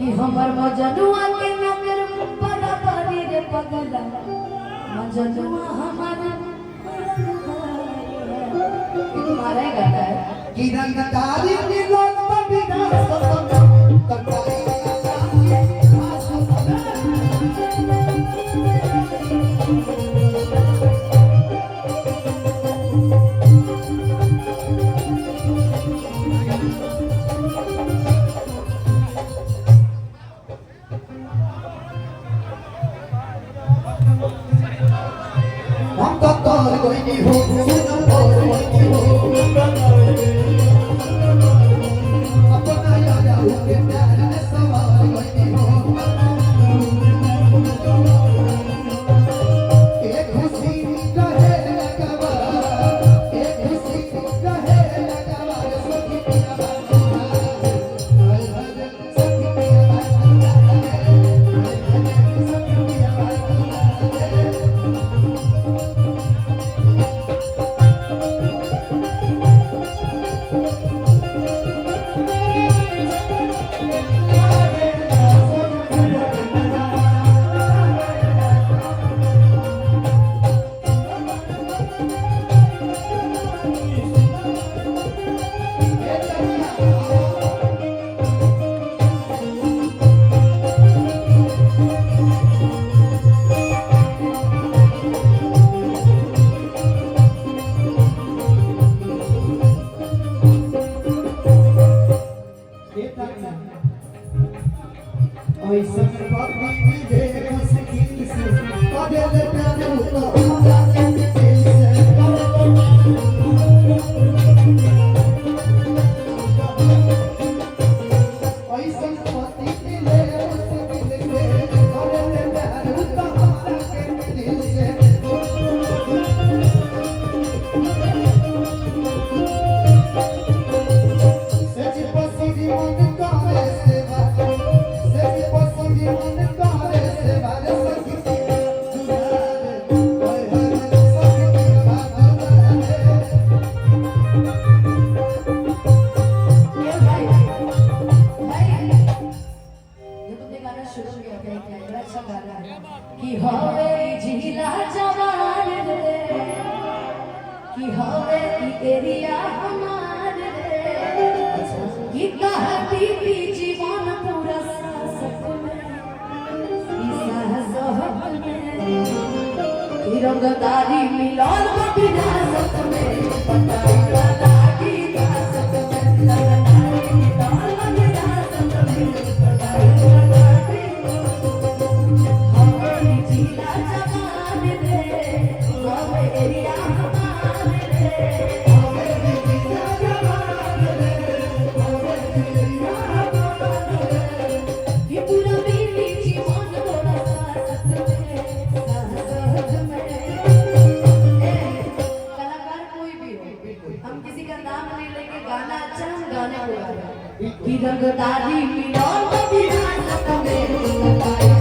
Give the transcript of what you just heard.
कि हमर मजनुआ के नगर बड़ा पानी रे पगला मजनुआ हमार तुम्हारा ही गाना है कि रंगदारी की लोग बिना हम तो तोर कोई नहीं हो सुन तोर कोई नहीं हो अपना याद आओ के प्यार में सवार कोई नहीं हो एक खुशी कहे लगवा एक खुशी कहे लगवा सखी पिया सखी ऐसा बात भी दे मुश्किल से बदल प्यार तो ऐसा पति मिले मुश्किल से बदल प्यार तो दिल से सच पसी मन का से कि हवे जिला जवान रे कि हवे एरिया हमार रे कि कहती थी जीवन पूरा सासत में साहस में कि रंगदारी मिलन विरासत में पटाई लागी विरासत में रंगदारी मिलन विरासत में पटाई लागी जिला जवान रे हवे एरिया हमार रे हवे जिला जवान रे हवे एरिया हमार रे ये पूरा मेरी जीवन थोड़ा साथ में सहज में कलाकार कोई भी हो हम किसी का नाम नहीं लेंगे गाना अच्छा हम गाने को गा रहे हैं कि रंगदारी मिलन विरासत में